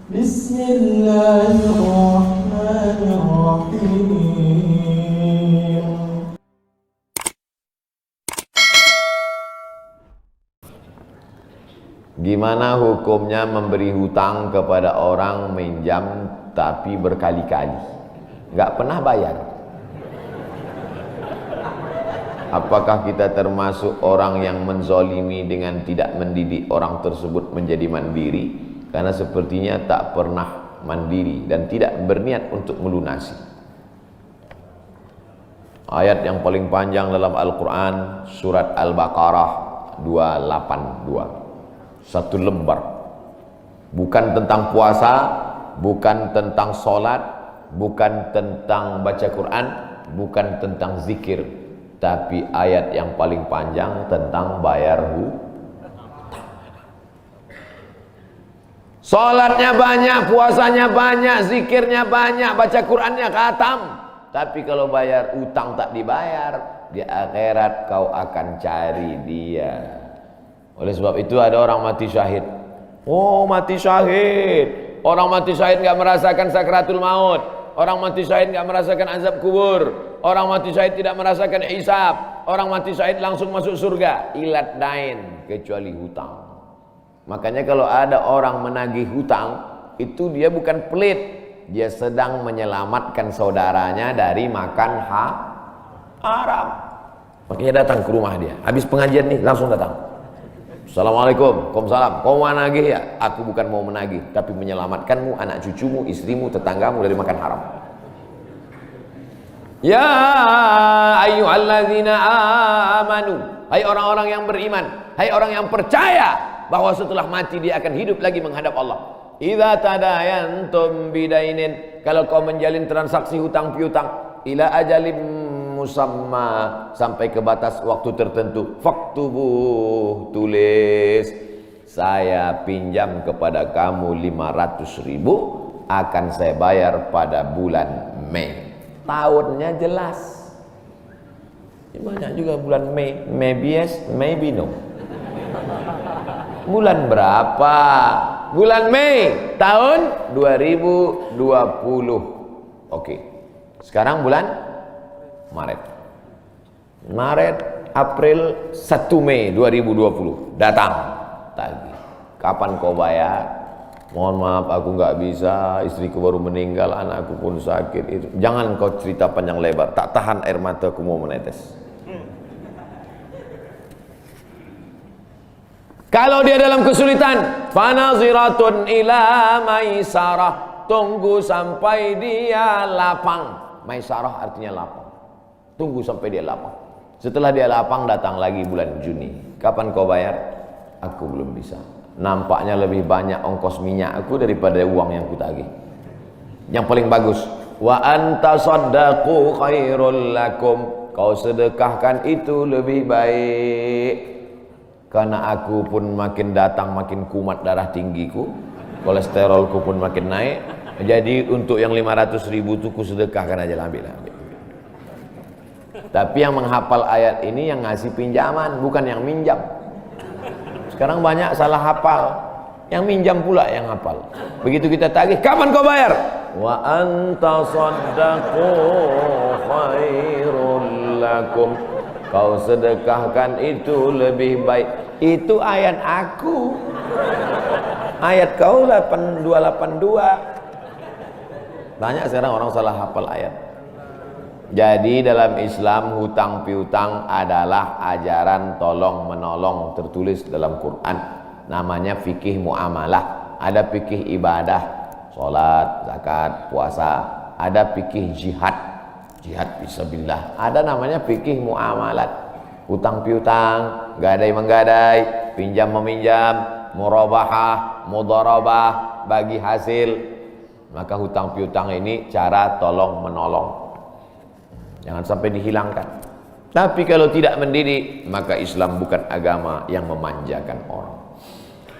Bismillahirrahmanirrahim. Gimana hukumnya memberi hutang kepada orang minjam tapi berkali-kali nggak pernah bayar? Apakah kita termasuk orang yang menzolimi dengan tidak mendidik orang tersebut menjadi mandiri? Karena sepertinya tak pernah mandiri dan tidak berniat untuk melunasi. Ayat yang paling panjang dalam Al-Quran, surat Al-Baqarah 282. Satu lembar. Bukan tentang puasa, bukan tentang sholat, bukan tentang baca Quran, bukan tentang zikir, tapi ayat yang paling panjang tentang bayar hutang. Sholatnya banyak, puasanya banyak, zikirnya banyak, baca Qurannya khatam, tapi kalau bayar utang tak dibayar, di akhirat kau akan cari dia. Oleh sebab itu ada orang mati syahid. Oh, mati syahid. Orang mati syahid enggak merasakan sakratul maut. Orang mati syahid enggak merasakan azab kubur. Orang mati syahid tidak merasakan hisab. Orang mati syahid langsung masuk surga. Ilat dain, kecuali hutang. Makanya kalau ada orang menagih hutang, itu dia bukan pelit. Dia sedang menyelamatkan saudaranya dari makan haram. Makanya datang ke rumah dia. Habis pengajian nih, langsung datang. Assalamualaikum, waalaikumsalam. Kau mau menagih ya? Aku bukan mau menagih, tapi menyelamatkanmu, anak cucumu, istrimu, tetanggamu dari makan haram. Ya ayyuhalladzina amanu, hai orang-orang yang beriman, hai orang yang percaya bahwa setelah mati dia akan hidup lagi menghadap Allah. Idza tadayantum bidainin, kalau kau menjalin transaksi hutang piutang, ila ajalim musamma, sampai ke batas waktu tertentu, faktubuh, tulis, saya pinjam kepada kamu 500.000, akan saya bayar pada bulan Mei. Tahunnya jelas. Banyak juga bulan Mei, maybe yes, maybe no. Bulan berapa? Bulan Mei tahun 2020. Oke. Sekarang bulan Maret. April 1 Mei 2020 datang tagih. Kapan kau bayar? Mohon maaf aku nggak bisa, istriku baru meninggal, anakku pun sakit. Itu jangan kau cerita panjang lebar, tak tahan air mataku mau menetes. Kalau dia dalam kesulitan, fanaziratun ila maisarah, tunggu sampai dia lapang. Maisarah artinya lapang. Tunggu sampai dia lapang. Setelah dia lapang, datang lagi bulan Juni. Kapan kau bayar? Aku belum bisa. Nampaknya lebih banyak ongkos minyak aku daripada uang yang kutagih. Yang paling bagus, wa anta saddaqu khairul lakum, kau sedekahkan itu lebih baik. Karena aku pun makin datang makin kumat darah tinggiku, kolesterolku pun makin naik. Jadi untuk yang 500.000 itu ku sedekahkan aja, ambil. Tapi yang menghafal ayat ini yang ngasih pinjaman, bukan yang minjam. Sekarang banyak salah hafal, yang minjam pula yang hafal. Begitu kita tagih, kapan kau bayar? Wa anta saddaqu khairul lakum, kau sedekahkan itu lebih baik. Itu ayat aku. Ayat kau 8282. Banyak sekarang orang salah hafal ayat. Jadi dalam Islam hutang piutang adalah ajaran tolong menolong, tertulis dalam Quran. Namanya fikih muamalah. Ada fikih ibadah, sholat, zakat, puasa. Ada fikih jihad, jihad fisabilillah. Ada namanya fikih muamalat. Hutang piutang, gadai menggadai, pinjam meminjam, murabahah, mudharabah, bagi hasil. Maka hutang piutang ini cara tolong menolong. Jangan sampai dihilangkan. Tapi kalau tidak mendidik, maka Islam bukan agama yang memanjakan orang.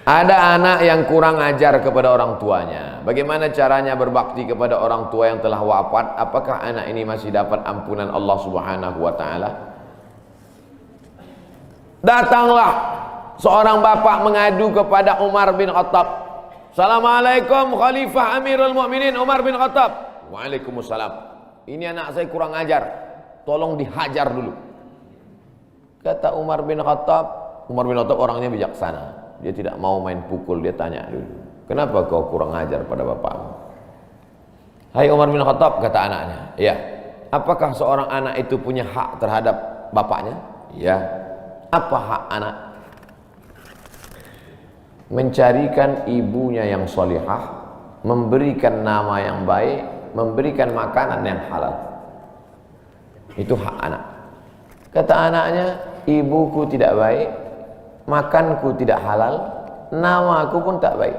Ada anak yang kurang ajar kepada orang tuanya. Bagaimana caranya berbakti kepada orang tua yang telah wafat? Apakah anak ini masih dapat ampunan Allah Subhanahu wa taala? Datanglah seorang bapak mengadu kepada Umar bin Khattab. Assalamualaikum Khalifah Amirul Mukminin Umar bin Khattab. Waalaikumsalam. Ini anak saya kurang ajar, tolong dihajar dulu. Kata Umar bin Khattab orangnya bijaksana. Dia tidak mau main pukul, dia tanya dulu, kenapa kau kurang ajar pada bapakmu? Hai Umar bin Khattab, kata anaknya, ya. Apakah seorang anak itu punya hak terhadap bapaknya? Ya. Apa hak anak? Mencarikan ibunya yang solihah, memberikan nama yang baik, memberikan makanan yang halal. Itu hak anak. Kata anaknya, ibuku tidak baik, makanku tidak halal, namaku pun tak baik.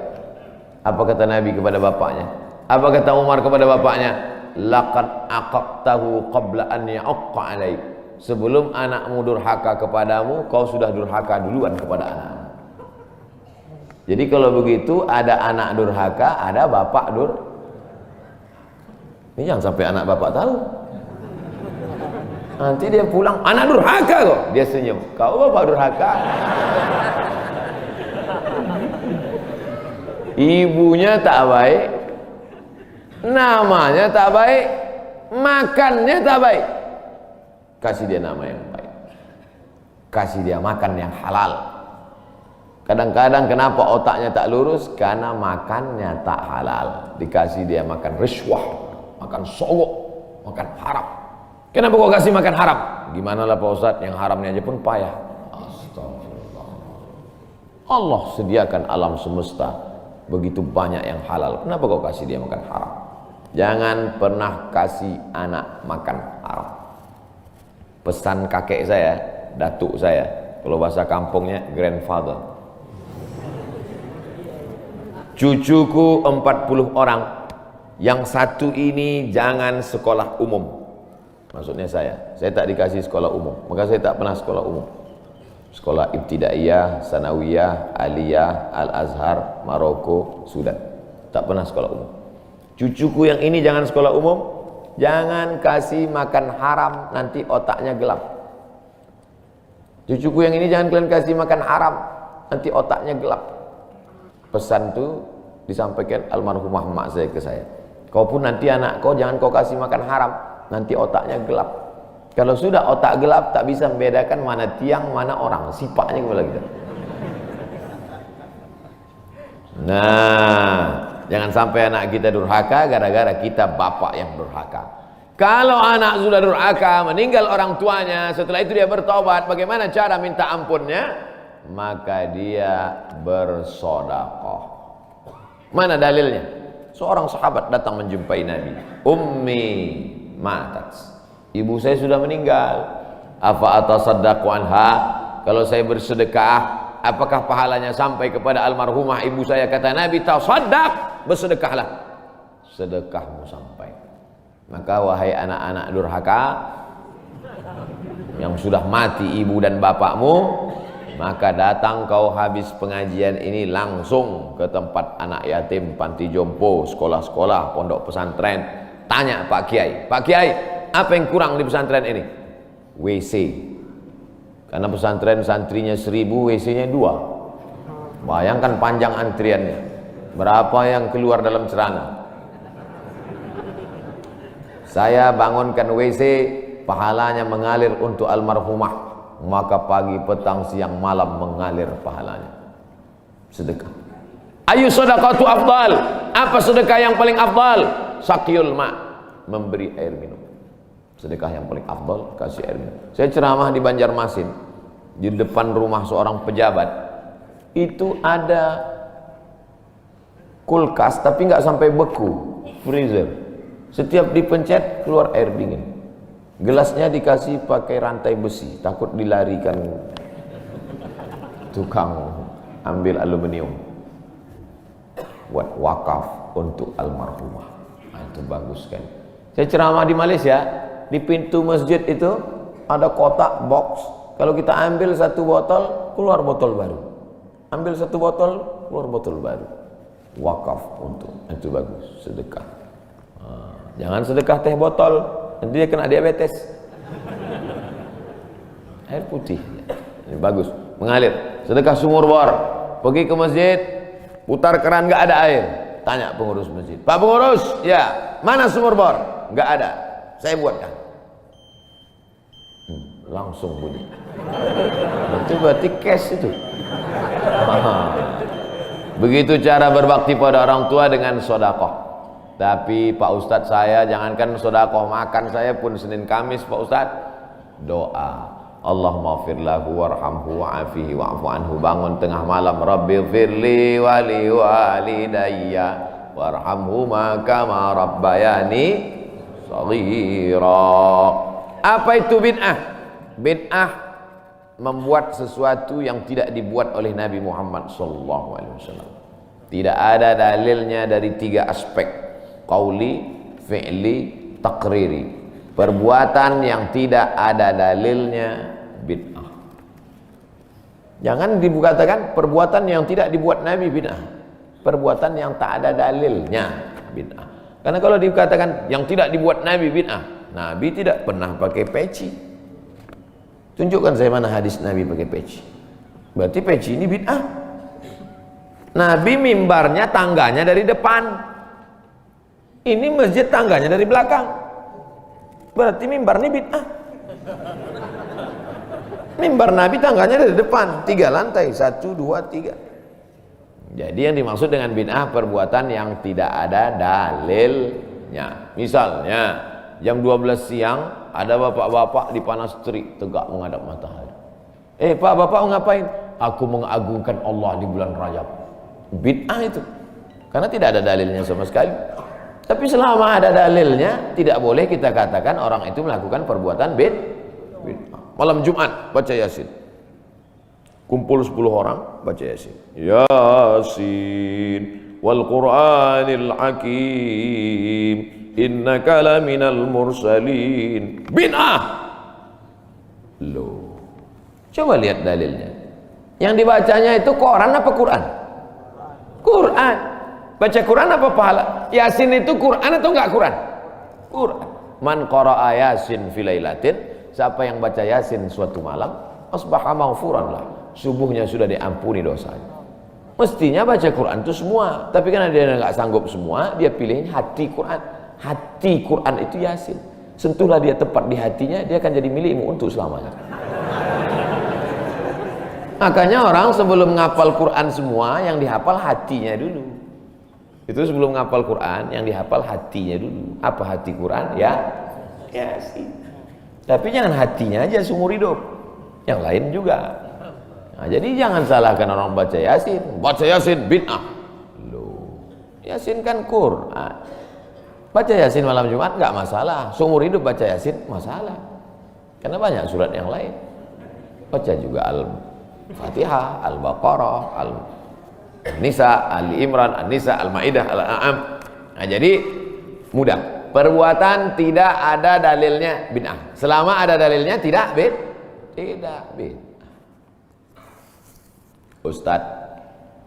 Apa kata Nabi kepada bapaknya? Apa kata Umar kepada bapaknya? Laqad aqaqtahu qabla an ya'aqqa alaik. Sebelum anakmu durhaka kepadamu, kau sudah durhaka duluan kepada anakmu. Jadi kalau begitu ada anak durhaka, ada bapak Ini jangan sampai anak bapak tahu. Nanti dia pulang, anak durhaka kok. Dia senyum, kau bapak durhaka. Ibunya tak baik, namanya tak baik, makannya tak baik. Kasih dia nama yang baik, kasih dia makan yang halal. Kadang-kadang kenapa otaknya tak lurus? Karena makannya tak halal. Dikasih dia makan rishwah, makan sogok, makan haram. Kenapa kau kasih makan haram? Gimana lah Pak Ustadz, yang haramnya aja pun payah. Astagfirullah. Allah sediakan alam semesta begitu banyak yang halal. Kenapa kau kasih dia makan haram? Jangan pernah kasih anak makan haram. Pesan kakek saya, datuk saya, kalau bahasa kampungnya grandfather. Cucuku 40 orang, yang satu ini jangan sekolah umum. Maksudnya saya tak dikasih sekolah umum, maka saya tak pernah sekolah umum. Sekolah ibtidaiyah, sanawiyah, aliyah, al-azhar, Maroko, Sudan. Tak pernah sekolah umum. Cucuku yang ini jangan sekolah umum, jangan kasih makan haram, nanti otaknya gelap. Cucuku yang ini jangan kalian kasih makan haram, nanti otaknya gelap. Pesan itu disampaikan almarhumah mak saya ke saya. Kau pun nanti anak kau jangan kau kasih makan haram, nanti otaknya gelap. Kalau sudah otak gelap, tak bisa membedakan mana tiang, mana orang. Sifatnya kepala kita. Nah, jangan sampai anak kita durhaka gara-gara kita bapak yang durhaka. Kalau anak sudah durhaka, meninggal orang tuanya, setelah itu dia bertobat, bagaimana cara minta ampunnya? Maka dia bersedekah. Mana dalilnya? Seorang sahabat datang menjumpai Nabi. Ummi matat. Ibu saya sudah meninggal. Afa atasaddaqu anha? Kalau saya bersedekah, apakah pahalanya sampai kepada almarhumah ibu saya? Kata Nabi, tasaddaq, bersedekahlah. Sedekahmu sampai. Maka wahai anak-anak durhaka yang sudah mati ibu dan bapakmu, maka datang kau habis pengajian ini langsung ke tempat anak yatim, panti jompo, sekolah-sekolah, pondok pesantren. Tanya Pak Kiai, Pak Kiai, apa yang kurang di pesantren ini? WC. Karena pesantren santrinya 1000, WC-nya 2. Bayangkan panjang antriannya. Berapa yang keluar dalam celana? Saya bangunkan WC, pahalanya mengalir untuk almarhumah. Maka pagi, petang, siang, malam mengalir pahalanya. Sedekah. Ayu sedekatu afdal? Apa sedekah yang paling afdal? Sakyul ma', memberi air minum. Sedekah yang paling afdal, kasih air minum. Saya ceramah di Banjarmasin, di depan rumah seorang pejabat. Itu ada kulkas tapi nggak sampai beku, freezer. Setiap dipencet keluar air dingin. Gelasnya dikasih pakai rantai besi, takut dilarikan tukang ambil aluminium. Buat wakaf untuk almarhumah. Nah, itu bagus kan. Saya ceramah di Malaysia, di pintu masjid itu ada kotak box. Kalau kita ambil satu botol, keluar botol baru. Ambil satu botol, keluar botol baru. Wakaf untuk, itu bagus, sedekah. Jangan sedekah teh botol, nanti dia kena diabetes. Air putih, ini bagus, mengalir. Sedekah sumur bor, pergi ke masjid, putar keran nggak ada air. Tanya pengurus masjid, Pak pengurus, ya mana sumur bor? Nggak ada, saya buatkan. Langsung bunyi. Itu berarti cash itu. Begitu cara berbakti pada orang tua dengan sodakoh. Tapi Pak Ustadz, saya jangankan sodakoh, makan saya pun Senin Kamis Pak Ustadz doa, Allahumma fir lahu warhamhu wa'afihi wa'fu anhu. Bangun tengah malam, Rabbi firli wali walidayya warhamhuma kama rabbayani shaghira. Apa itu bid'ah? Bid'ah membuat sesuatu yang tidak dibuat oleh Nabi Muhammad SAW. Tidak ada dalilnya dari 3 aspek: qauli, fi'li, taqriri. Perbuatan yang tidak ada dalilnya bid'ah. Jangan dikatakan perbuatan yang tidak dibuat Nabi bid'ah. Perbuatan yang tak ada dalilnya bid'ah. Karena kalau dikatakan yang tidak dibuat Nabi bid'ah, Nabi tidak pernah pakai peci. Tunjukkan saya mana hadis Nabi pakai peci. Berarti peci ini bid'ah. Nabi mimbarnya tangganya dari depan. Ini masjid tangganya dari belakang. Berarti mimbar ini bid'ah. Mimbar Nabi tangganya dari depan, 3 lantai, 1, 2, 3. Jadi yang dimaksud dengan bid'ah perbuatan yang tidak ada dalilnya. Misalnya jam 12 siang ada bapak-bapak di panas terik tegak menghadap matahari. Pak, bapak mau ngapain? Aku mengagungkan Allah di bulan Rajab. Bid'ah itu. Karena tidak ada dalilnya sama sekali. Tapi selama ada dalilnya, tidak boleh kita katakan orang itu melakukan perbuatan bid'ah. Malam Jumat baca Yasin. Kumpul 10 orang baca Yasin. Yasin wal Qur'anil Hakim innaka laminal mursalin. Bid'ah. Loh. Coba lihat dalilnya. Yang dibacanya itu Quran apa Quran? Quran. Baca Quran apa pahala? Yasin itu Quran atau enggak Quran? Quran. Man qara'a Yasin fi lailatin, siapa yang baca Yasin suatu malam, asbaha maghfuran lah. Subuhnya sudah diampuni dosanya. Mestinya baca Quran itu semua, tapi karena dia enggak sanggup semua, dia pilih hati Quran. Hati Quran itu Yasin. Sentuhlah dia tepat di hatinya, dia akan jadi milikmu untuk selamanya. Makanya orang sebelum ngapal Quran semua, yang dihafal hatinya dulu. Itu sebelum ngapal Quran, yang dihafal hatinya dulu. Apa hati Quran? Ya, Yasin. Tapi jangan hatinya aja seumur hidup, yang lain juga. Nah, jadi jangan salahkan orang baca Yasin. Baca Yasin bid'ah. Loh, Yasin kan Quran. Baca Yasin malam Jumat nggak masalah. Seumur hidup baca Yasin masalah. Karena banyak surat yang lain. Baca juga Al-Fatihah, Al-Baqarah, Al-Nisa, Ali Imran, An-Nisa, Al-Maidah, Al-An'am. Nah, jadi mudah. Perbuatan tidak ada dalilnya bid'ah. Selama ada dalilnya tidak bid'ah. Ustadz,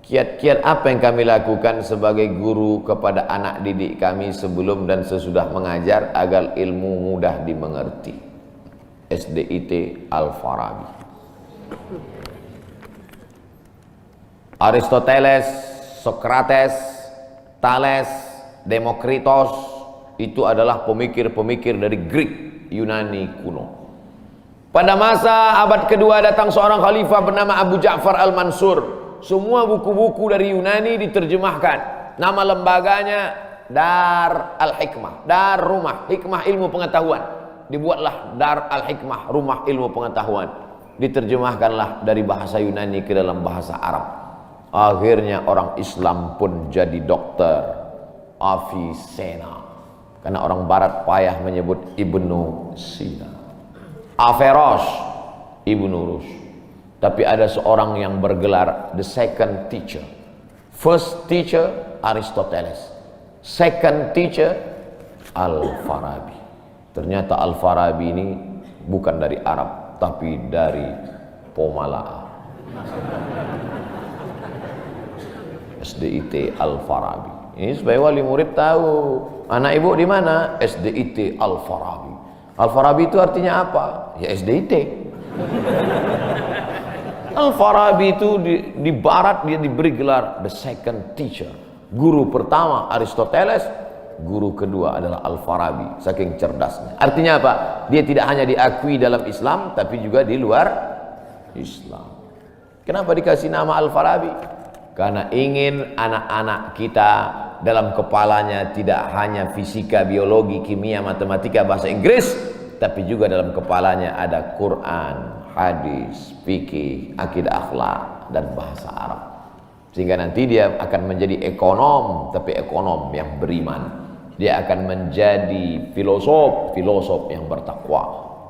kiat-kiat apa yang kami lakukan sebagai guru kepada anak didik kami sebelum dan sesudah mengajar agar ilmu mudah dimengerti? SDIT Al-Farabi. Aristoteles, Socrates, Thales, Demokritos itu adalah pemikir-pemikir dari Greek, Yunani kuno. Pada masa abad kedua datang seorang khalifah bernama Abu Ja'far Al-Mansur. Semua buku-buku dari Yunani diterjemahkan. Nama lembaganya Dar Al-Hikmah, Dar Rumah Hikmah Ilmu Pengetahuan. Dibuatlah Dar Al-Hikmah, Rumah Ilmu Pengetahuan. Diterjemahkanlah dari bahasa Yunani ke dalam bahasa Arab. Akhirnya orang Islam pun jadi dokter, Avicenna. Karena orang barat payah menyebut Ibnu Sina. Averroes, Ibnu Rus. Tapi ada seorang yang bergelar the second teacher. First teacher Aristoteles, second teacher Al-Farabi. Ternyata Al-Farabi ini bukan dari Arab, tapi dari Pomalaa. SDIT Al-Farabi. Ini supaya wali murid tahu. Anak ibu di mana? SDIT Al-Farabi. Al-Farabi itu artinya apa? Ya SDIT. Al-Farabi itu di barat dia diberi gelar the second teacher. Guru pertama Aristoteles, guru kedua adalah Al-Farabi, saking cerdasnya. Artinya apa? Dia tidak hanya diakui dalam Islam, tapi juga di luar Islam. Kenapa dikasih nama Al-Farabi? Karena ingin anak-anak kita dalam kepalanya tidak hanya fisika, biologi, kimia, matematika, bahasa Inggris, tapi juga dalam kepalanya ada Quran, hadis, fikih, akidah, akhlak, dan bahasa Arab. Sehingga nanti dia akan menjadi ekonom, tapi ekonom yang beriman. Dia akan menjadi filosof yang bertakwa.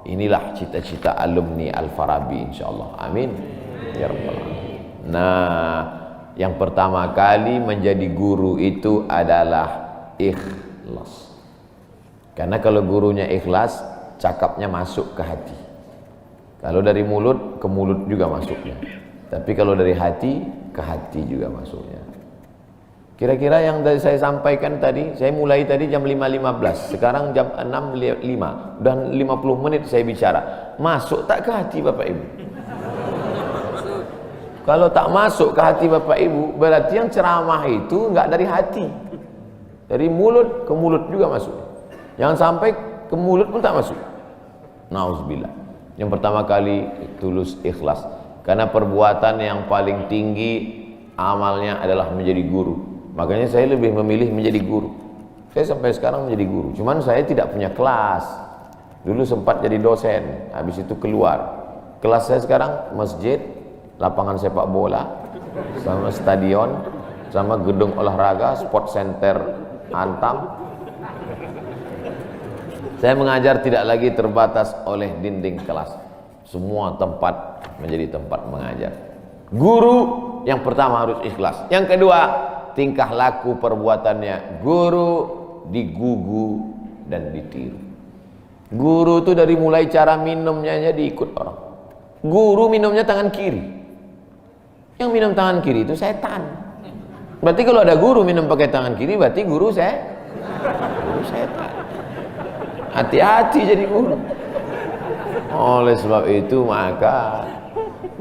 Inilah cita-cita alumni Al-Farabi, insyaallah. Amin ya rabbal alamin. Nah, yang pertama kali menjadi guru itu adalah ikhlas. Karena kalau gurunya ikhlas, cakapnya masuk ke hati. Kalau dari mulut ke mulut juga masuknya. Tapi kalau dari hati ke hati juga masuknya. Kira-kira yang saya sampaikan tadi, saya mulai tadi jam 5.15, sekarang jam 6.05, dan 50 menit saya bicara. Masuk tak ke hati Bapak Ibu? Kalau tak masuk ke hati Bapak Ibu, berarti yang ceramah itu enggak dari hati. Dari mulut ke mulut juga masuk. Jangan sampai ke mulut pun tak masuk. Nauzubillah. Yang pertama kali tulus ikhlas. Karena perbuatan yang paling tinggi amalnya adalah menjadi guru. Makanya saya lebih memilih menjadi guru. Saya sampai sekarang menjadi guru. Cuman saya tidak punya kelas. Dulu sempat jadi dosen, habis itu keluar. Kelas saya sekarang masjid, lapangan sepak bola, sama stadion, sama gedung olahraga, sport center Antam. Saya mengajar tidak lagi terbatas oleh dinding kelas. Semua tempat menjadi tempat mengajar. Guru yang pertama harus ikhlas. Yang kedua, tingkah laku perbuatannya. Guru digugu dan ditiru. Guru itu dari mulai cara minumnya aja diikut orang. Guru minumnya tangan kiri. Yang minum tangan kiri itu setan. Berarti kalau ada guru minum pakai tangan kiri, berarti guru setan. Hati-hati jadi guru. Oleh sebab itu maka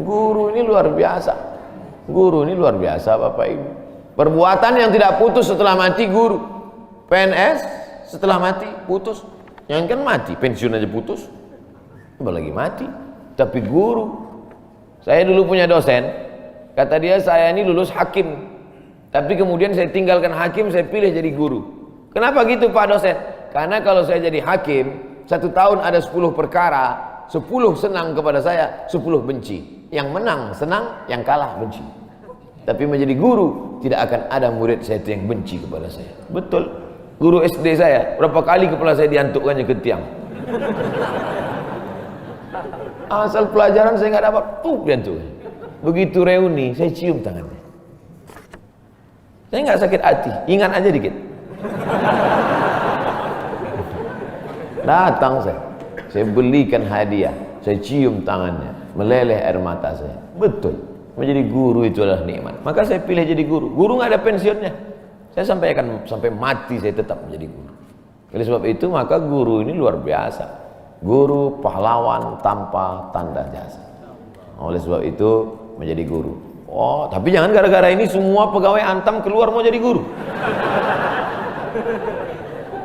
guru ini luar biasa. Guru ini luar biasa Bapak Ibu. Perbuatan yang tidak putus setelah mati guru. PNS setelah mati putus. Yang kan mati, pensiun aja putus. Apalagi mati. Tapi guru. Saya dulu punya dosen. Kata dia, saya ini lulus hakim. Tapi kemudian saya tinggalkan hakim, saya pilih jadi guru. Kenapa gitu Pak dosen? Karena kalau saya jadi hakim, 1 tahun ada 10 perkara. 10 senang kepada saya, 10 benci. Yang menang senang, yang kalah benci. Tapi menjadi guru, tidak akan ada murid saya yang benci kepada saya. Betul. Guru SD saya, berapa kali kepala saya diantukkannya ke tiang. Asal pelajaran saya nggak dapat, diantuk. Begitu reuni, saya cium tangannya. Saya nggak sakit hati, ingat aja dikit. Datang saya belikan hadiah, saya cium tangannya, meleleh air mata saya. Betul, menjadi guru itu adalah nikmat. Maka saya pilih jadi guru. Guru nggak ada pensiunnya. Saya sampai mati saya tetap menjadi guru. Oleh sebab itu maka guru ini luar biasa. Guru pahlawan tanpa tanda jasa. Oleh sebab itu menjadi guru. Oh, tapi jangan gara-gara ini semua pegawai Antam keluar mau jadi guru.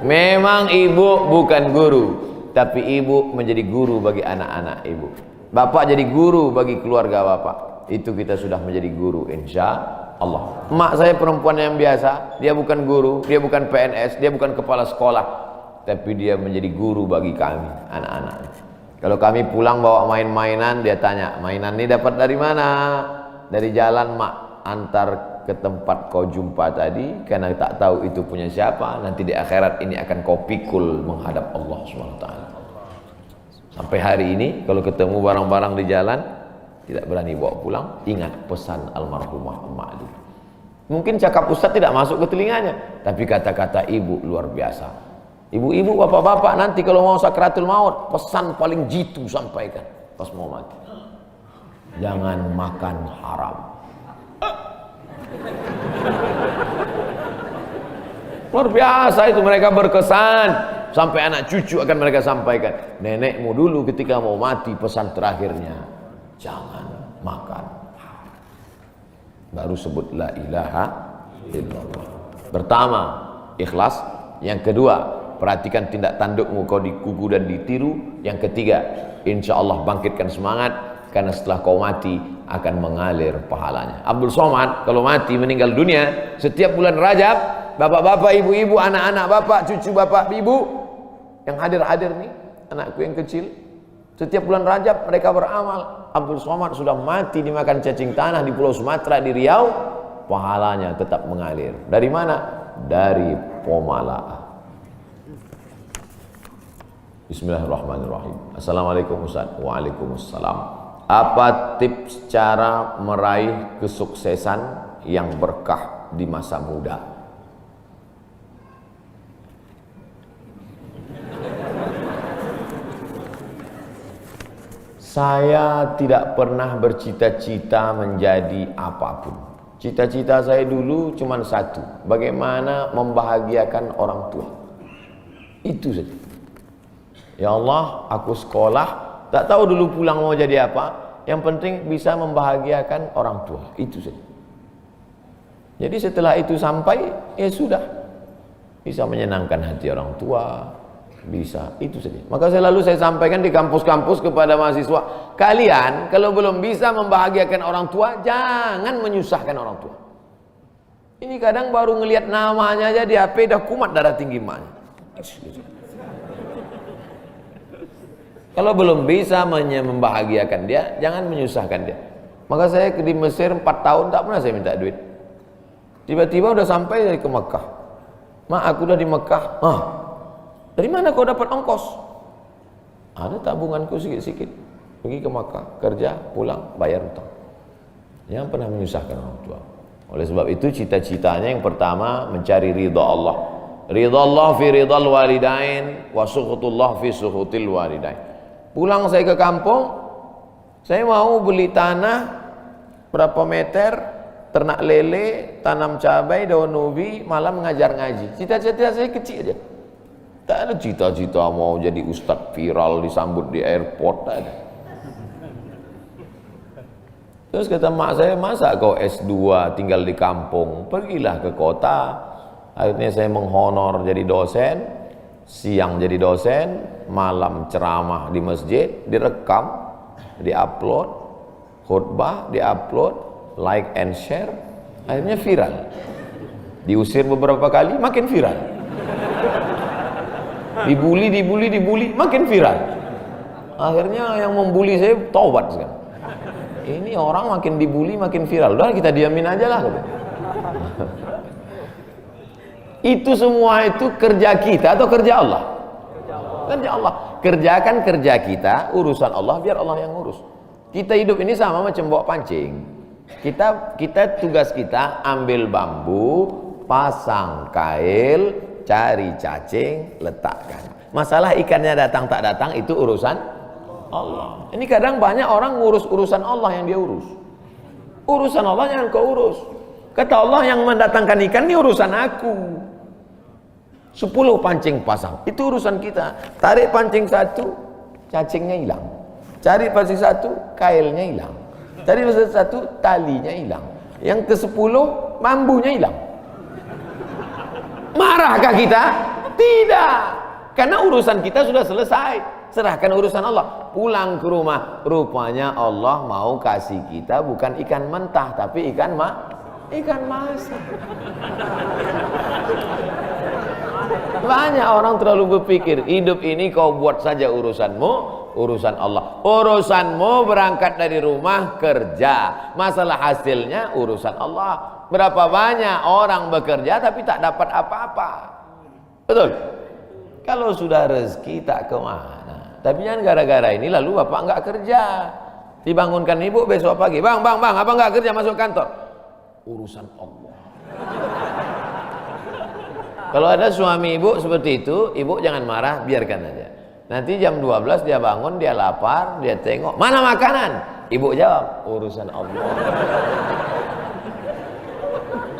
Memang ibu bukan guru, tapi ibu menjadi guru bagi anak-anak ibu. Bapak jadi guru bagi keluarga bapak. Itu kita sudah menjadi guru insya Allah. Emak saya perempuan yang biasa, dia bukan guru, dia bukan PNS, dia bukan kepala sekolah, tapi dia menjadi guru bagi kami anak-anak. Kalau kami pulang bawa main-mainan, dia tanya, mainan ini dapat dari mana? Dari jalan mak, antar ke tempat kau jumpa tadi, karena tak tahu itu punya siapa. Nanti di akhirat ini akan kau pikul menghadap Allah SWT. Sampai hari ini kalau ketemu barang-barang di jalan tidak berani bawa pulang, ingat pesan almarhumah emak dulu. Mungkin cakap ustaz tidak masuk ke telinganya, tapi kata-kata ibu luar biasa. Ibu-ibu, bapak-bapak nanti kalau mau sakratul maut, pesan paling jitu sampaikan pas mau mati. Jangan makan haram. Luar biasa itu, mereka berkesan. Sampai anak cucu akan mereka sampaikan. Nenekmu dulu ketika mau mati pesan terakhirnya, jangan makan. Baru sebut la ilaha illallah. Pertama, ikhlas. Yang kedua, perhatikan tindak tandukmu, kau dikuku dan ditiru. Yang ketiga, insya Allah bangkitkan semangat, karena setelah kau mati akan mengalir pahalanya. Abdul Somad kalau mati meninggal dunia, setiap bulan Rajab, bapak-bapak, ibu-ibu, anak-anak bapak, cucu bapak, ibu yang hadir-hadir nih, anakku yang kecil, setiap bulan Rajab mereka beramal. Abdul Somad sudah mati dimakan cacing tanah di Pulau Sumatera, di Riau, pahalanya tetap mengalir. Dari mana? Dari Pomala. Bismillahirrahmanirrahim. Assalamualaikum Ustaz. Waalaikumsalam. Apa tips cara meraih kesuksesan yang berkah di masa muda? Saya tidak pernah bercita-cita menjadi apapun. Cita-cita saya dulu cuma satu, bagaimana membahagiakan orang tua. Itu saja. Ya Allah, aku sekolah, tak tahu dulu pulang mau jadi apa. Yang penting bisa membahagiakan orang tua. Itu saja. Jadi setelah itu sampai, ya sudah, bisa menyenangkan hati orang tua, bisa, itu saja. Maka selalu saya sampaikan di kampus-kampus kepada mahasiswa, kalian kalau belum bisa membahagiakan orang tua, jangan menyusahkan orang tua. Ini kadang baru ngelihat namanya aja di HP dah kumat darah tinggi emaknya. Kalau belum bisa membahagiakan dia, jangan menyusahkan dia. Maka saya di Mesir 4 tahun tak pernah saya minta duit. Tiba-tiba udah sampai dari ke Mekah. Mak, aku udah di Mekah. Dari mana kau dapat ongkos? Ada tabunganku sikit-sikit. Pergi ke Mekah, kerja, pulang, bayar hutang. Jangan pernah menyusahkan orang tua. Oleh sebab itu cita-citanya yang pertama mencari ridha Allah. Ridha Allah fi ridhal walidain wa sukhutullah fi sukhutil walidain. Pulang saya ke kampung, saya mau beli tanah berapa meter, ternak lele, tanam cabai, daun ubi, malam mengajar ngaji. Cita-cita saya kecil aja. Tak ada cita-cita mau jadi ustadz viral disambut di airport, tak ada. Terus kata mak saya, masa kau S2 tinggal di kampung, pergilah ke kota. Akhirnya saya menghonor jadi dosen, siang jadi dosen, malam ceramah di masjid, direkam, diupload, khutbah diupload, like and share, akhirnya viral. Diusir beberapa kali, makin viral. Dibully, makin viral. Akhirnya yang membuli saya taubat sekarang. Ini orang makin dibully, makin viral. Udah kita diamin aja lah. Itu semua itu kerja kita atau kerja Allah? Kerja Allah. Kerjakan kerja kita, urusan Allah biar Allah yang ngurus. Kita hidup ini sama macam bawa pancing. Kita tugas kita ambil bambu, pasang kail, cari cacing, letakkan. Masalah ikannya datang tak datang itu urusan Allah. Ini kadang banyak orang ngurus urusan Allah yang dia urus. Urusan Allah yang kau urus. Kata Allah, yang mendatangkan ikan ini urusan aku. 10 pancing pasang, itu urusan kita. Tarik pancing satu, cacingnya hilang. Cari pancing satu, kailnya hilang. Cari pancing satu, talinya hilang. Yang ke-10, bambunya hilang. Marahkah kita? Tidak. Karena urusan kita sudah selesai. Serahkan urusan Allah. Pulang ke rumah, rupanya Allah mau kasih kita bukan ikan mentah, tapi ikan masak. Banyak orang terlalu berpikir hidup ini kau buat saja urusanmu, urusan Allah. Urusanmu berangkat dari rumah kerja, masalah hasilnya urusan Allah. Berapa banyak orang bekerja tapi tak dapat apa-apa. Betul? Kalau sudah rezeki tak kemana. Tapi jangan gara-gara ini lalu bapak enggak kerja. Dibangunkan ibu besok pagi, bang, abang enggak kerja masuk kantor. Urusan Allah. Kalau ada suami ibu seperti itu, ibu jangan marah, biarkan aja. Nanti jam 12 dia bangun, dia lapar, dia tengok, mana makanan? Ibu jawab, urusan Allah.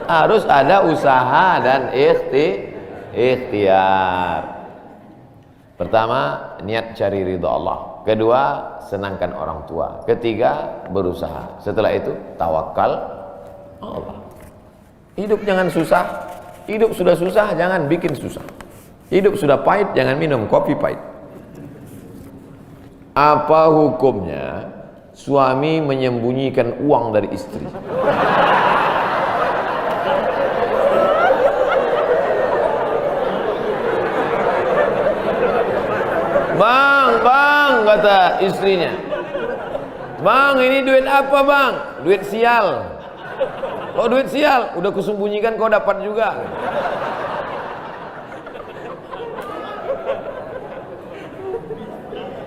Harus ada usaha dan ikhtiar. Pertama, niat cari ridha Allah. Kedua, senangkan orang tua. Ketiga, berusaha. Setelah itu, tawakal Allah. Hidup jangan susah. Hidup sudah susah, jangan bikin susah. Hidup sudah pahit, jangan minum kopi pahit. Apa hukumnya suami menyembunyikan uang dari istri? Bang, kata istrinya. Bang, ini duit apa bang? Duit sial. Oh duit sial, udah kusembunyikan kau dapat juga.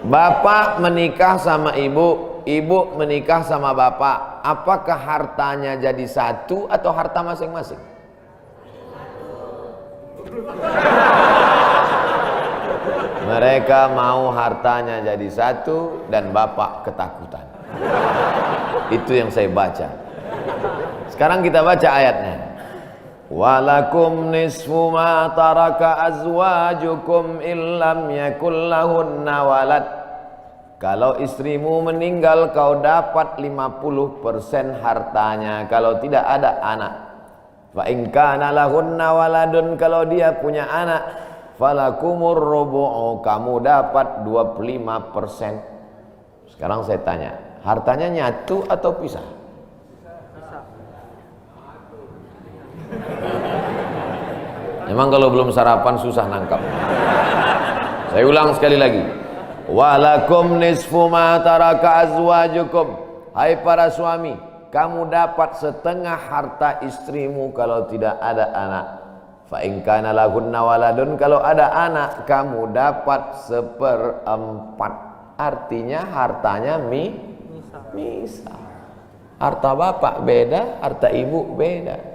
Bapak menikah sama ibu, ibu menikah sama bapak. Apakah hartanya jadi satu atau harta masing-masing? Mereka mau hartanya jadi satu dan bapak ketakutan. Itu yang saya baca. Sekarang kita baca ayatnya. Walakum nisfu ma taraka azwajukum illam yakul lahunna walad. Kalau istrimu meninggal kau dapat 50% hartanya kalau tidak ada anak. Fa in kana lahunna waladun, kalau dia punya anak, falakumur rubu'u, kamu dapat 25%. Sekarang saya tanya, hartanya nyatu atau pisah? Memang kalau belum sarapan susah nangkap. Saya ulang sekali lagi. Walakum nisfu ma taraka azwajukum. Hai para suami, kamu dapat setengah harta istrimu kalau tidak ada anak. Fa in kana lahunna waladun, kalau ada anak kamu dapat 1/4. Artinya hartanya misal. Harta bapak beda, harta ibu beda.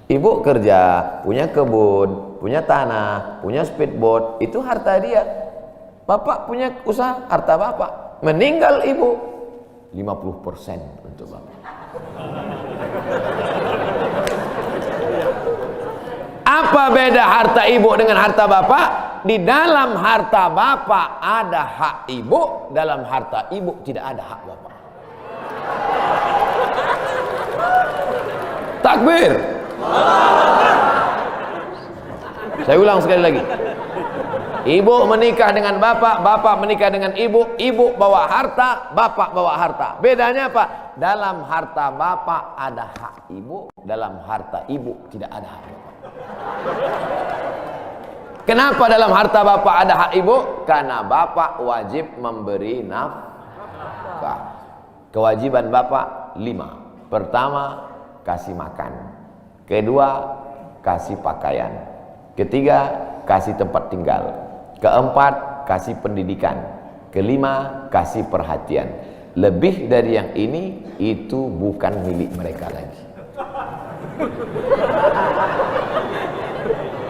Ibu kerja, punya kebun, punya tanah, punya speedboat, itu harta dia. Bapak punya usaha, harta bapak. Meninggal ibu, 50% untuk bapak. Apa beda harta ibu dengan harta bapak? Di dalam harta bapak ada hak ibu, dalam harta ibu tidak ada hak bapak. Takbir. Saya ulang sekali lagi. Ibu menikah dengan bapak, bapak menikah dengan ibu, ibu bawa harta, bapak bawa harta. Bedanya apa? Dalam harta bapak ada hak ibu, dalam harta ibu tidak ada hak bapak. Kenapa dalam harta bapak ada hak ibu? Karena bapak wajib memberi nafkah. Kewajiban bapak 5. Pertama, kasih makan. Kedua, kasih pakaian. Ketiga, kasih tempat tinggal. Keempat, kasih pendidikan. Kelima, kasih perhatian. Lebih dari yang ini, itu bukan milik mereka lagi.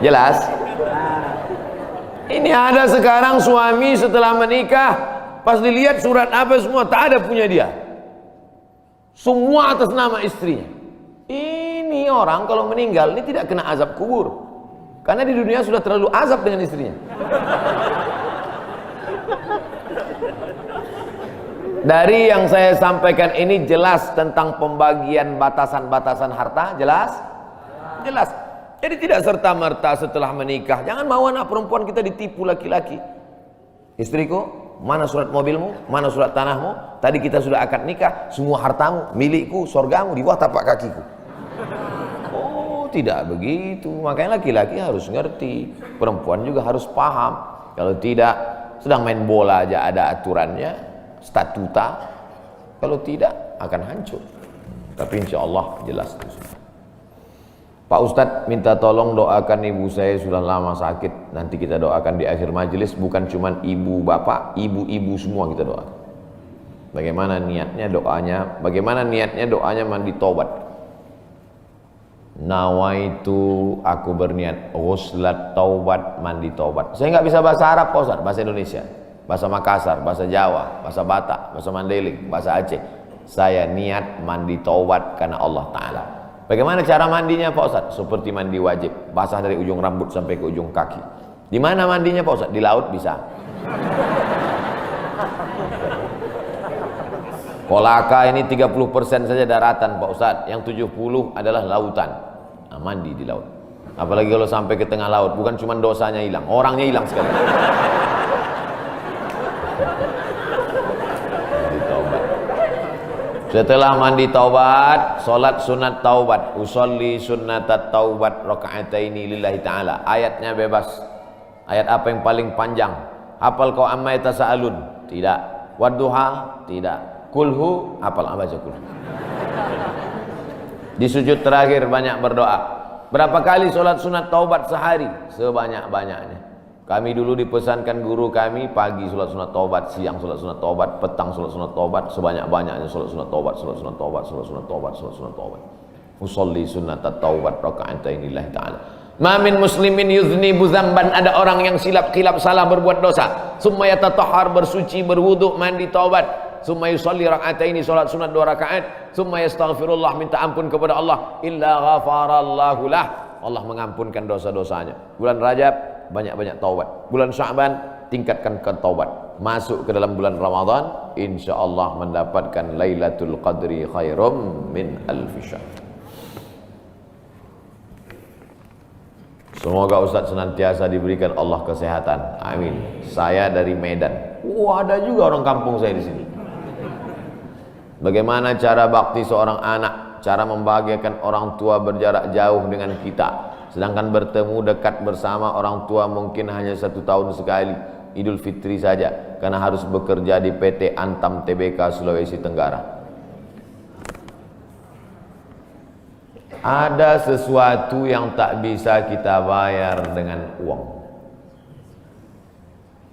Jelas? Ini ada sekarang suami setelah menikah, pas dilihat surat apa semua, tak ada punya dia. Semua atas nama istrinya. Ini orang kalau meninggal, ini tidak kena azab kubur. Karena di dunia sudah terlalu azab dengan istrinya. Dari yang saya sampaikan ini jelas tentang pembagian batasan-batasan harta, jelas? Jelas. Jadi tidak serta-merta setelah menikah, jangan mau anak perempuan kita ditipu laki-laki. Istriku, mana surat mobilmu, mana surat tanahmu, tadi kita sudah akad nikah, semua hartamu, milikku, surgamu di bawah tapak kakiku. Tidak begitu. Makanya laki-laki harus ngerti, perempuan juga harus paham. Kalau tidak, sedang main bola aja ada aturannya, statuta. Kalau tidak akan hancur. Tapi insya Allah jelas itu. Pak Ustadz minta tolong doakan ibu saya, sudah lama sakit. Nanti kita doakan di akhir majelis. Bukan cuma ibu bapak, ibu-ibu semua kita doakan. Bagaimana niatnya doanya? Bagaimana niatnya doanya mandi taubat? Nawaitu, aku berniat ghuslat taubat, mandi taubat. Saya nggak bisa bahasa Arab Pak Ustaz, bahasa Indonesia, bahasa Makassar, bahasa Jawa, bahasa Batak, bahasa Mandailing, bahasa Aceh. Saya niat mandi taubat karena Allah Ta'ala. Bagaimana cara mandinya Pak Ustaz? Seperti mandi wajib, basah dari ujung rambut sampai ke ujung kaki. Di mana mandinya Pak Ustaz? Di laut bisa. Kolaka ini 30% saja daratan Pak Ustadz, yang 70 adalah lautan. Nah, mandi di laut. Apalagi kalau sampai ke tengah laut, bukan cuma dosanya hilang, orangnya hilang sekali. Mandi taubat. Setelah mandi taubat, solat sunat taubat. Usolli sunnatat taubat raka'ataini lillahi ta'ala. Ayatnya bebas. Ayat apa yang paling panjang? Hafal kau amma yatasaalun? Tidak. Wadduha? Tidak. Kulhu? Hafal, baca kulhu. Di sujud terakhir banyak berdoa. Berapa kali solat sunat taubat sehari? Sebanyak-banyaknya. Kami dulu dipesankan guru kami, pagi solat sunat taubat, siang solat sunat taubat, petang solat sunat taubat, sebanyak-banyaknya solat sunat taubat, solat sunat taubat, solat sunat taubat, solat sunat taubat. Usolli sunnatat taubat raka'ataini lillahi ta'ala. Ma min muslimin yuznibu dzamban, ada orang yang silap-kilap salah berbuat dosa, summa yatatahhar, bersuci, berwudu, mandi taubat, summa yusalli raka'ataini, salat sunat 2 rakaat, summa yastaghfirullah, minta ampun kepada Allah, illa ghafarallahu lah, Allah mengampunkan dosa-dosanya. Bulan Rajab banyak-banyak taubat, bulan Sya'ban tingkatkan ke taubat, masuk ke dalam bulan Ramadan insyaallah mendapatkan Lailatul Qadri khairum min alfi syahr. Semoga Ustaz senantiasa diberikan Allah kesehatan. Amin. Saya dari Medan. Ada juga orang kampung saya di sini. Bagaimana cara bakti seorang anak? Cara membahagiakan orang tua berjarak jauh dengan kita. Sedangkan bertemu dekat bersama orang tua mungkin hanya 1 tahun sekali. Idul Fitri saja. Karena harus bekerja di PT Antam Tbk Sulawesi Tenggara. Ada sesuatu yang tak bisa kita bayar dengan uang.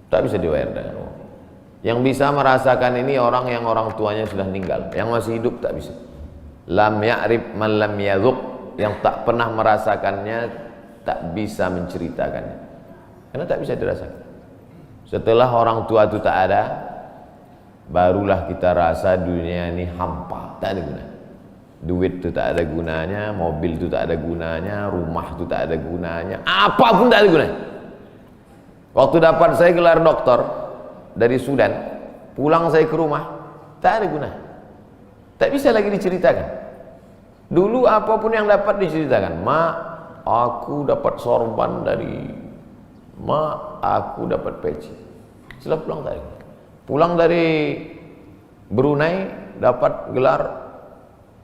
Tak bisa dibayar dengan uang. Yang bisa merasakan ini orang yang orang tuanya sudah meninggal. Yang masih hidup tak bisa. Lam ya'rif man lam yadhuq, yang tak pernah merasakannya tak bisa menceritakannya. Karena tak bisa dirasakan. Setelah orang tua itu tak ada, barulah kita rasa dunia ini hampa, tak ada guna. Duit itu tak ada gunanya, mobil itu tak ada gunanya, rumah itu tak ada gunanya, apapun tak ada gunanya. Waktu dapat saya gelar doktor dari Sudan, pulang saya ke rumah, tak ada gunanya. Tak bisa lagi diceritakan. Dulu apapun yang dapat diceritakan, mak, aku dapat sorban dari mak, aku dapat peci. Setelah pulang tak ada. Pulang dari Brunei dapat gelar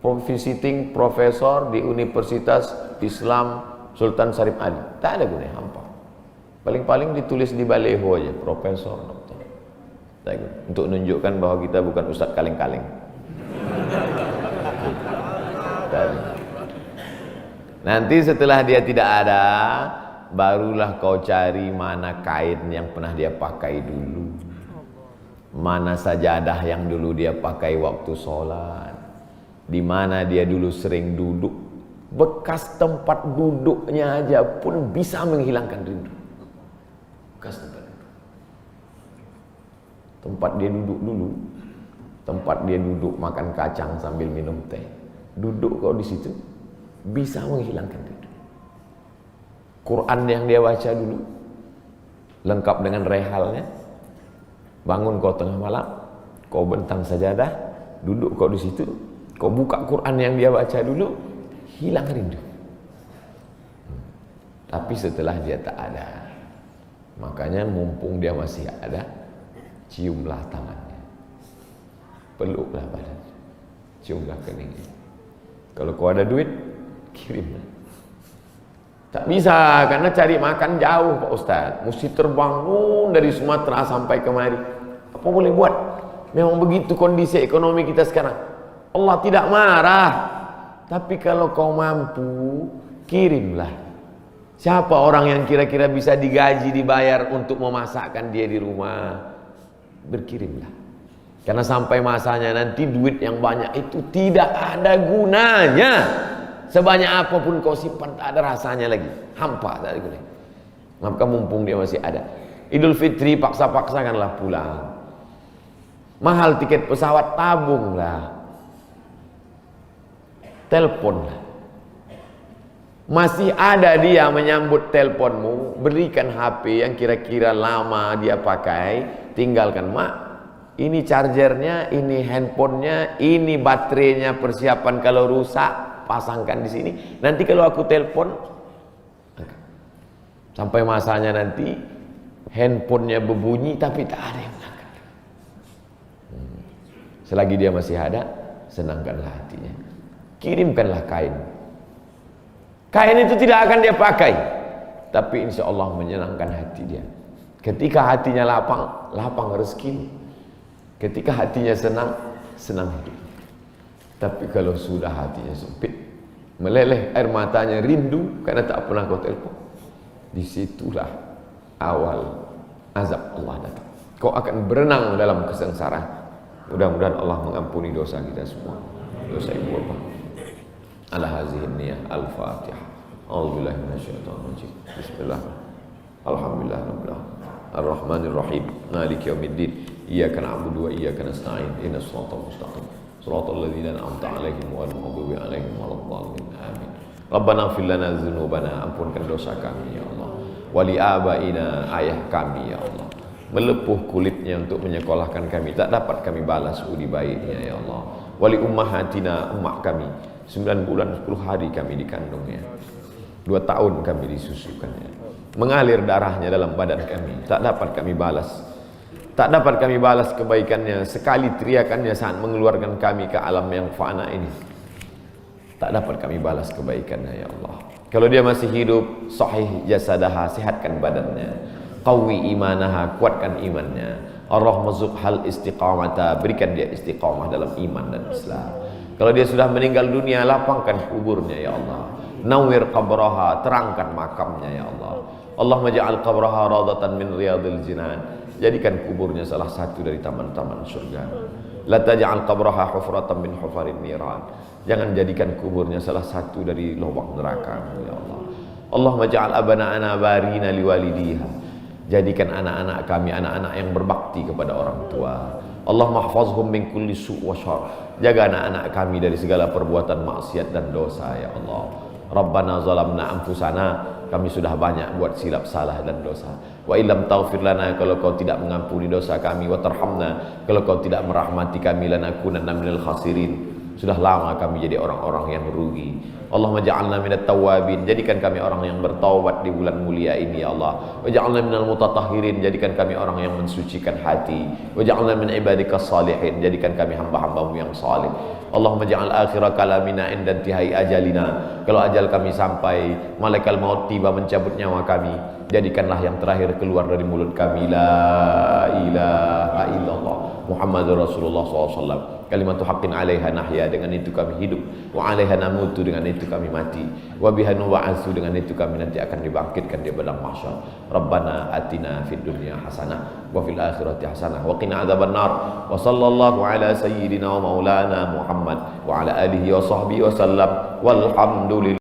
visiting profesor di Universitas Islam Sultan Syarif Ali. Tak ada gunanya, hampa. Paling-paling ditulis di baleho aja, profesor, doktor. Untuk menunjukkan bahwa kita bukan ustaz kaleng-kaleng. Nanti setelah dia tidak ada, barulah kau cari mana kain yang pernah dia pakai dulu, mana sajadah yang dulu dia pakai waktu sholat, di mana dia dulu sering duduk. Bekas tempat duduknya aja pun bisa menghilangkan rindu. Bekas tempat dia duduk dulu, tempat dia duduk makan kacang sambil minum teh, duduk kau di situ bisa menghilangkan rindu. Quran yang dia baca dulu lengkap dengan rehalnya, bangun kau tengah malam, kau bentang sajadah, duduk kau di situ, kau buka Quran yang dia baca dulu, hilang rindu. Tapi setelah dia tak ada, makanya mumpung dia masih ada, ciumlah tangannya, peluklah badannya, ciumlah keningnya. Kalau kau ada duit, kirimlah. Tak bisa, karena cari makan jauh Pak Ustaz, mesti terbangun dari Sumatera sampai kemari. Apa boleh buat? Memang begitu kondisi ekonomi kita sekarang. Allah tidak marah, tapi kalau kau mampu, kirimlah. Siapa orang yang kira-kira bisa digaji, dibayar untuk memasakkan dia di rumah? Berkirimlah. Karena sampai masanya nanti duit yang banyak itu tidak ada gunanya. Sebanyak apapun kau simpan tak ada rasanya lagi, hampa, tak ada gunanya. Maka mumpung dia masih ada, Idul Fitri paksa-paksakanlah pulang. Mahal tiket pesawat, tabunglah, teleponlah. Masih ada dia menyambut teleponmu, berikan HP yang kira-kira lama dia pakai, tinggalkan. Mak, ini chargernya, ini handphonenya, ini baterainya, persiapan kalau rusak pasangkan di sini. Nanti kalau aku telepon, sampai masanya nanti handphonenya berbunyi tapi tak ada yang mengangkat. Selagi dia masih ada, senangkanlah hatinya. Kirimkanlah kain. Kain itu tidak akan dia pakai, tapi insya Allah menyenangkan hati dia. Ketika hatinya lapang, lapang rezeki. Ketika hatinya senang, senang hidup. Tapi kalau sudah hatinya sempit, meleleh air matanya, rindu karena tak pernah kau telepon, disitulah awal azab Allah datang. Kau akan berenang dalam kesengsaraan. Mudah-mudahan Allah mengampuni dosa kita semua, dosa ibu bapa. Ala hazihin niyah al-fatihah. A'udzubillahi minasyaitonir rajim. Bismillah. Alhamdulillah rabbil alamin. Ar-Rahmanir Rahim. Maliki yaumiddin. Iyyaka na'budu wa iyyaka nasta'in. Ihdinas siratal mustaqim. Shiratal ladzina an'amta 'alaihim ghairil maghdubi 'alaihim waladdallin. Amin. Rabbana ighfir lana dzunubana, ampunkan dosa kami ya Allah. Wali abaina, ayah kami ya Allah. Melepuh kulitnya untuk menyekolahkan kami, tak dapat kami balas budi baiknya ya Allah. Wali ummahatina, ummah kami, 9 bulan 10 hari kami dikandungnya, 2 tahun kami disusukannya, mengalir darahnya dalam badan kami, tak dapat kami balas. Tak dapat kami balas kebaikannya, sekali teriakannya saat mengeluarkan kami ke alam yang fana ini. Tak dapat kami balas kebaikannya ya Allah. Kalau dia masih hidup, sahih jasadaha, sehatkan badannya. Qawi imanaha, kuatkan imannya. Ar-rahmazuk hal istiqamata, berikan dia istiqamah dalam iman dan Islam. Kalau dia sudah meninggal dunia, lapangkan kuburnya ya Allah. Nawwir qabraha, terangkan makamnya ya Allah. Allahumma ja'al qabraha radatan min riyadil jinan. Jadikan kuburnya salah satu dari taman-taman surga. La taj'al qabraha hufratan min hufarin niran. Jangan jadikan kuburnya salah satu dari lubang neraka ya Allah. Allahumma ja'al abana'ana barina liwalidiha. Jadikan anak-anak kami anak-anak yang berbakti kepada orang tua. Allahumma hafazhum min kulli su' wa syarr. Jaga anak-anak kami dari segala perbuatan maksiat dan dosa ya Allah. Rabbana zalamna anfusana, kami sudah banyak buat silap salah dan dosa. Wa illam taghfir lana, kalau kau tidak mengampuni dosa kami, wa tarhamna, kalau kau tidak merahmati kami, lanakunanna minal khasirin, sudah lama kami jadi orang-orang yang rugi. Allahumma ja'alna minat tawabin, jadikan kami orang yang bertaubat di bulan mulia ini ya Allah. Wa ja'alna minal mutatahhirin, jadikan kami orang yang mensucikan hati. Wa ja'alna min ibadikas salihin, jadikan kami hamba-hambamu yang salih. Allahumma ja'al akhira kalamina inda intihai ajalina, kalau ajal kami sampai, malaikat maut tiba mencabut nyawa kami, jadikanlah yang terakhir keluar dari mulut kami la ilaha illallah Muhammadur Rasulullah SAW. Kalimatu haqqin 'alaiha nahya, dengan itu kami hidup, wa 'alaiha namutu, dengan itu kami mati, wa biha nub'atsu, dengan itu kami nanti akan dibangkitkan di padang mahsyar. Rabbana atina fid dunya hasanah wa fil akhirati hasanah wa qina adzabannar. Wa sallallahu ala sayyidina wa maulana Muhammad wa ala alihi wa sahbihi wa sallam. Walhamdulillah.